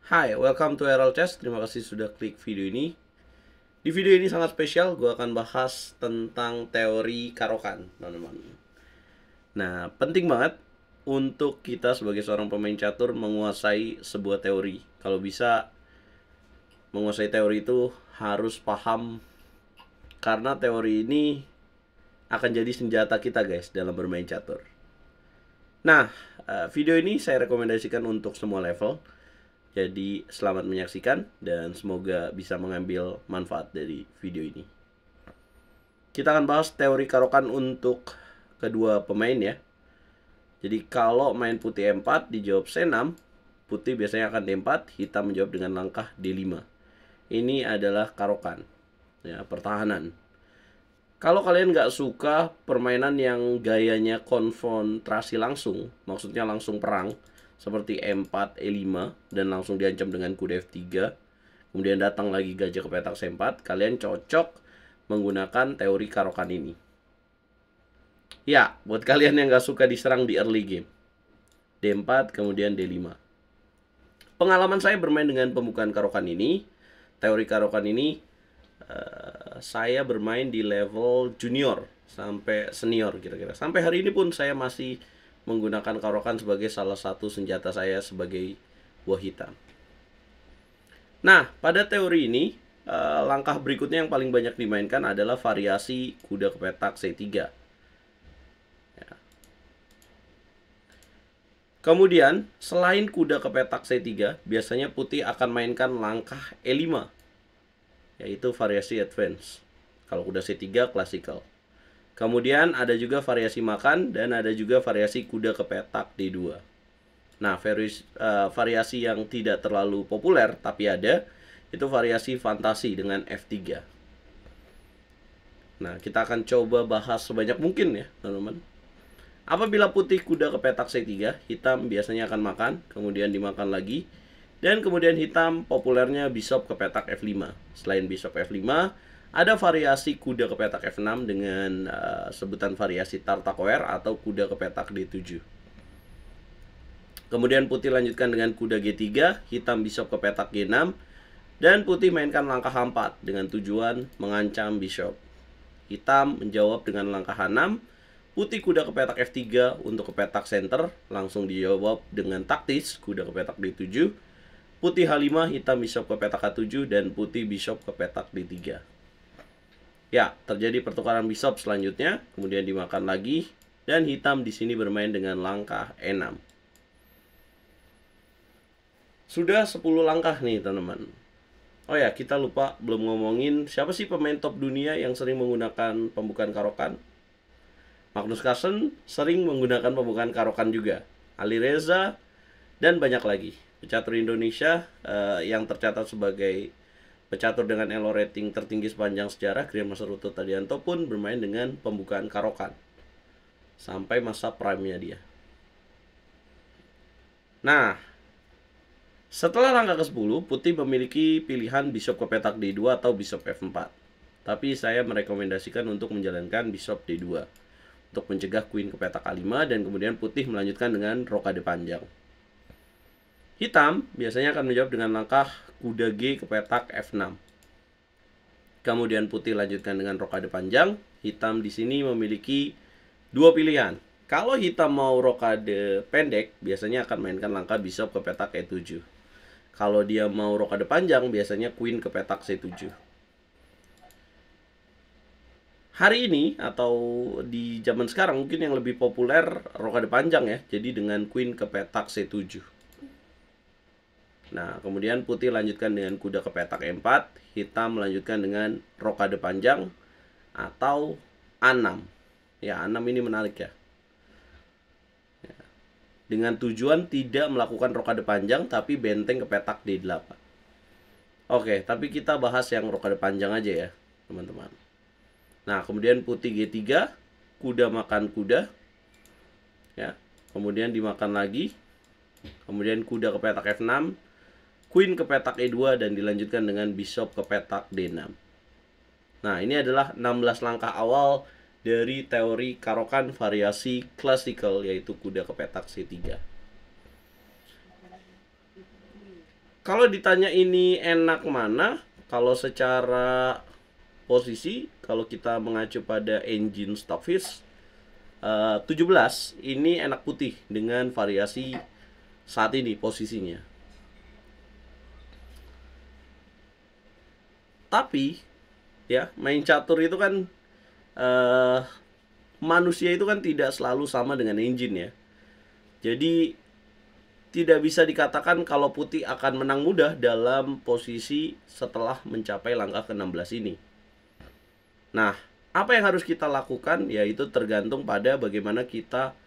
Hai, welcome to Herald Chess. Terima kasih sudah klik video ini. Di video ini sangat spesial, gue akan bahas tentang teori karokan, teman-teman. Nah, penting banget untuk kita sebagai seorang pemain catur menguasai sebuah teori. Kalau bisa menguasai teori itu harus paham, karena teori ini akan jadi senjata kita guys dalam bermain catur. Nah, video ini saya rekomendasikan untuk semua level. Jadi selamat menyaksikan dan semoga bisa mengambil manfaat dari video ini. Kita akan bahas teori karokan untuk kedua pemain ya. Jadi kalau main putih E4 dijawab C6, putih biasanya akan D4, hitam menjawab dengan langkah D5. Ini adalah karokan, ya, pertahanan. Kalau kalian nggak suka permainan yang gayanya konfrontasi langsung, maksudnya langsung perang, seperti E4, E5, dan langsung diancam dengan kuda F3, kemudian datang lagi gajah ke petak C4, kalian cocok menggunakan teori karokan ini. Ya, buat kalian yang nggak suka diserang di early game, D4, kemudian D5. Pengalaman saya bermain dengan pembukaan karokan ini, teori karokan ini, saya bermain di level junior sampai senior kira-kira. Sampai hari ini pun saya masih menggunakan karokan sebagai salah satu senjata saya sebagai buah hitam. Nah, pada teori ini, langkah berikutnya yang paling banyak dimainkan adalah variasi kuda ke petak C3. Ya. Kemudian, selain kuda ke petak C3, biasanya putih akan mainkan langkah E5, yaitu variasi advance. Kalau kuda C3, classical. Kemudian ada juga variasi makan dan ada juga variasi kuda ke petak D2. Nah, variasi yang tidak terlalu populer tapi ada, itu variasi fantasi dengan F3. Nah, kita akan coba bahas sebanyak mungkin ya, teman-teman. Apabila putih kuda ke petak C3, hitam biasanya akan makan, kemudian dimakan lagi, dan kemudian hitam populernya bishop ke petak F5. Selain bishop F5, ada variasi kuda ke petak F6 dengan sebutan variasi Tartakower atau kuda ke petak D7. Kemudian putih lanjutkan dengan kuda G3, hitam bishop ke petak G6, dan putih mainkan langkah H4 dengan tujuan mengancam bishop. Hitam menjawab dengan langkah H6, putih kuda ke petak F3 untuk ke petak center, langsung dijawab dengan taktis kuda ke petak D7, putih H5, hitam bishop ke petak H7, dan putih bishop ke petak D3. Ya, terjadi pertukaran bishop selanjutnya, kemudian dimakan lagi, dan hitam di sini bermain dengan langkah E6. Sudah 10 langkah nih, teman-teman. Oh ya, kita lupa belum ngomongin siapa sih pemain top dunia yang sering menggunakan pembukaan karokan. Magnus Carlsen sering menggunakan pembukaan karokan juga. Ali Reza dan banyak lagi. Pecatur Indonesia yang tercatat sebagai pecatur dengan elo rating tertinggi sepanjang sejarah, Grandmaster Utut Tadianto pun bermain dengan pembukaan karokan sampai masa prime-nya dia. Nah, setelah langkah ke-10, putih memiliki pilihan bishop ke petak D2 atau bishop F4. Tapi saya merekomendasikan untuk menjalankan bishop D2 untuk mencegah queen ke petak A5, dan kemudian putih melanjutkan dengan rokade panjang. Hitam biasanya akan menjawab dengan langkah kuda G ke petak F6. Kemudian putih lanjutkan dengan rokade panjang. Hitam di sini memiliki dua pilihan. Kalau hitam mau rokade pendek, biasanya akan mainkan langkah bishop ke petak E7. Kalau dia mau rokade panjang, biasanya queen ke petak C7. Hari ini atau di zaman sekarang mungkin yang lebih populer rokade panjang ya. Jadi dengan queen ke petak C7. Nah, kemudian putih lanjutkan dengan kuda ke petak E4, hitam melanjutkan dengan rokade panjang atau A6. Ya, A6 ini menarik ya. Dengan tujuan tidak melakukan rokade panjang tapi benteng ke petak D8. Oke, tapi kita bahas yang rokade panjang aja ya, teman-teman. Nah, kemudian putih G3, kuda makan kuda. Ya, kemudian dimakan lagi. Kemudian kuda ke petak F6, queen ke petak E2, dan dilanjutkan dengan bishop ke petak D6. Nah, ini adalah 16 langkah awal dari teori karokan variasi klasikal, yaitu kuda ke petak C3. Kalau ditanya ini enak mana, kalau secara posisi, kalau kita mengacu pada engine Stockfish 17 ini enak putih dengan variasi saat ini posisinya. Tapi ya, main catur itu kan manusia itu kan tidak selalu sama dengan engine ya. Jadi tidak bisa dikatakan kalau putih akan menang mudah dalam posisi setelah mencapai langkah ke-16 ini. Nah, apa yang harus kita lakukan? Yaitu tergantung pada bagaimana kita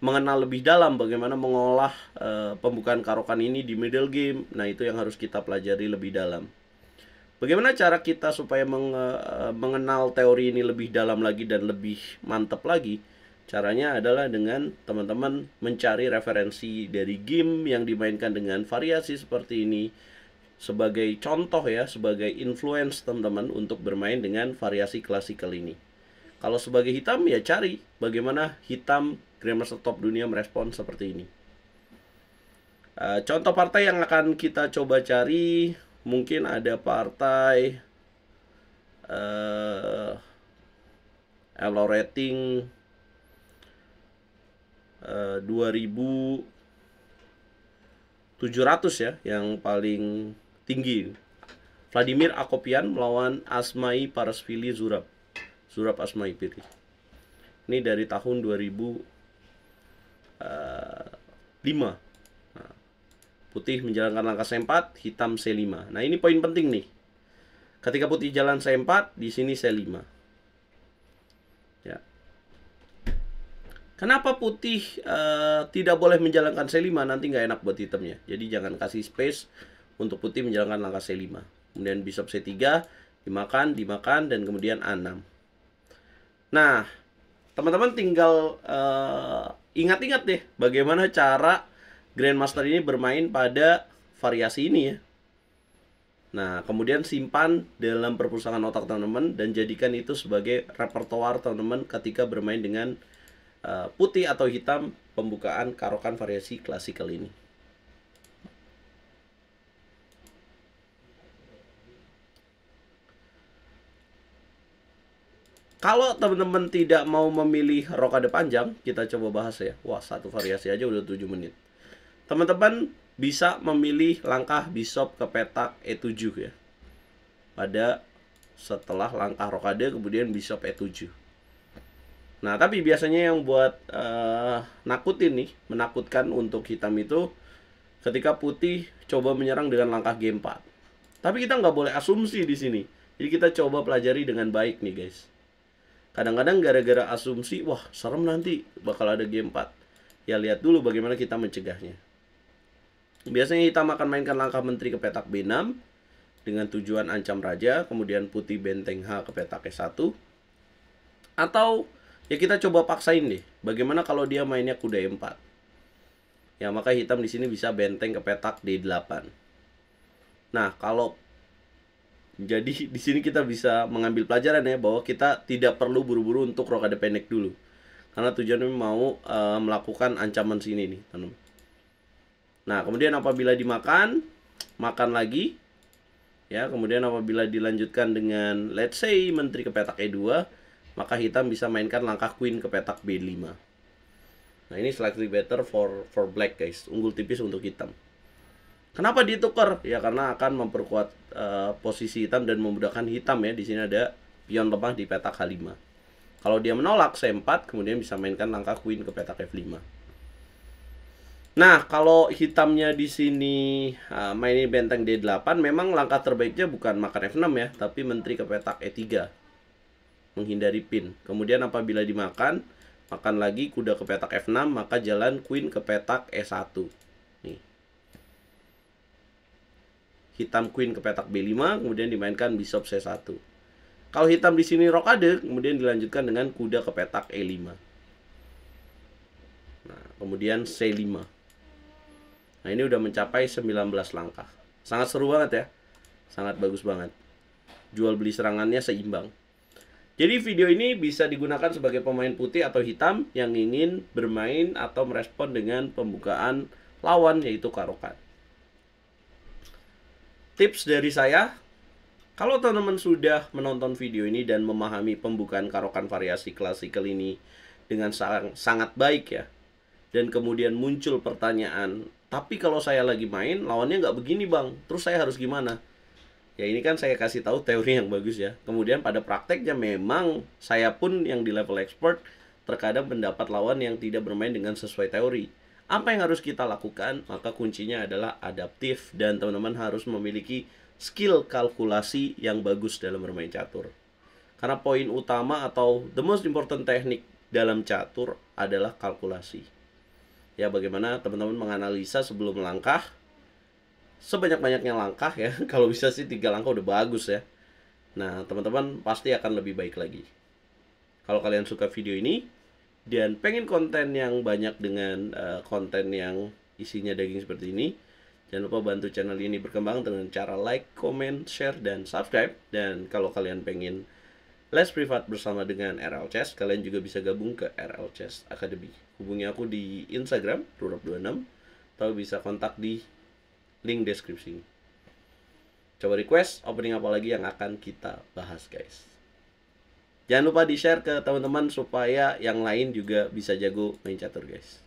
mengenal lebih dalam bagaimana mengolah pembukaan karokan ini di middle game. Nah, itu yang harus kita pelajari lebih dalam. Bagaimana cara kita supaya mengenal teori ini lebih dalam lagi dan lebih mantap lagi? Caranya adalah dengan teman-teman mencari referensi dari game yang dimainkan dengan variasi seperti ini sebagai contoh ya, sebagai influence teman-teman untuk bermain dengan variasi klasikal ini. Kalau sebagai hitam ya cari bagaimana hitam Grandmaster top dunia merespon seperti ini. Contoh partai yang akan kita coba cari, mungkin ada partai elo rating 2700 ya, yang paling tinggi. Vladimir Akopian melawan Asmai Parasvili Zurab Asmai Piri. Ini dari tahun 2005. Nah, putih menjalankan langkah C4, hitam C5. Nah, ini poin penting nih. Ketika putih jalan C4, di sini C5. Ya. Kenapa putih tidak boleh menjalankan C5? Nanti nggak enak buat hitamnya. Jadi jangan kasih space untuk putih menjalankan langkah C5. Kemudian bishop C3, dimakan, dan kemudian A6. Nah, teman-teman tinggal ingat-ingat deh bagaimana cara Grandmaster ini bermain pada variasi ini ya. Nah, kemudian simpan dalam perpustakaan otak teman-teman dan jadikan itu sebagai repertoire teman-teman ketika bermain dengan putih atau hitam pembukaan karokan variasi klasikal ini. Kalau teman-teman tidak mau memilih rokade panjang, kita coba bahas ya. Wah, satu variasi aja udah 7 menit. Teman-teman bisa memilih langkah bishop ke petak E7 ya. Pada setelah langkah rokade kemudian bishop E7. Nah, tapi biasanya yang buat nakutin nih, menakutkan untuk hitam itu ketika putih coba menyerang dengan langkah G4. Tapi kita nggak boleh asumsi di sini. Jadi kita coba pelajari dengan baik nih guys. Kadang-kadang gara-gara asumsi, wah serem nanti bakal ada G4. Ya lihat dulu bagaimana kita mencegahnya. Biasanya hitam akan mainkan langkah menteri ke petak B6 dengan tujuan ancam raja, kemudian putih benteng H ke petak E1. Atau ya kita coba paksain deh, bagaimana kalau dia mainnya kuda E4. Ya maka hitam di sini bisa benteng ke petak D8. Nah, kalau jadi di sini kita bisa mengambil pelajaran ya bahwa kita tidak perlu buru-buru untuk rokade pendek dulu. Karena tujuannya mau melakukan ancaman sini nih, teman. Nah, kemudian apabila dimakan, makan lagi. Ya, kemudian apabila dilanjutkan dengan let's say menteri ke petak E2, maka hitam bisa mainkan langkah queen ke petak B5. Nah, ini slightly better for black guys, unggul tipis untuk hitam. Kenapa ditukar? Ya karena akan memperkuat posisi hitam dan memudahkan hitam ya. Di sini ada pion lemah di petak H5. Kalau dia menolak C4, kemudian bisa mainkan langkah queen ke petak F5. Nah, kalau hitamnya di sini mainin benteng D8, memang langkah terbaiknya bukan makan F6 ya, tapi menteri ke petak E3. Menghindari pin. Kemudian apabila dimakan, makan lagi kuda ke petak F6, maka jalan queen ke petak E1. Nih. Hitam queen ke petak B5, kemudian dimainkan bishop C1. Kalau hitam di sini rokade, kemudian dilanjutkan dengan kuda ke petak E5. Nah, kemudian C5. Nah, ini udah mencapai 19 langkah. Sangat seru banget ya. Sangat bagus banget. Jual beli serangannya seimbang. Jadi video ini bisa digunakan sebagai pemain putih atau hitam yang ingin bermain atau merespon dengan pembukaan lawan yaitu karokan. Tips dari saya, kalau teman-teman sudah menonton video ini dan memahami pembukaan karokan variasi klasikal ini dengan sangat baik ya, dan kemudian muncul pertanyaan, tapi kalau saya lagi main lawannya nggak begini bang, terus saya harus gimana? Ya ini kan saya kasih tahu teori yang bagus ya. Kemudian pada prakteknya memang saya pun yang di level expert terkadang mendapat lawan yang tidak bermain dengan sesuai teori. Apa yang harus kita lakukan? Maka kuncinya adalah adaptif dan teman-teman harus memiliki skill kalkulasi yang bagus dalam bermain catur. Karena poin utama atau the most important teknik dalam catur adalah kalkulasi. Ya bagaimana teman-teman menganalisa sebelum melangkah, sebanyak-banyaknya langkah ya. Kalau bisa sih 3 langkah udah bagus ya. Nah teman-teman pasti akan lebih baik lagi. Kalau kalian suka video ini dan pengen konten yang banyak dengan konten yang isinya daging seperti ini, jangan lupa bantu channel ini berkembang dengan cara like, comment, share, dan subscribe. Dan kalau kalian pengen les privat bersama dengan RL Chess, kalian juga bisa gabung ke RL Chess Academy. Hubungi aku di Instagram rurop26 atau bisa kontak di link deskripsi. Coba request opening apa lagi yang akan kita bahas guys. Jangan lupa di share ke teman-teman supaya yang lain juga bisa jago main catur guys.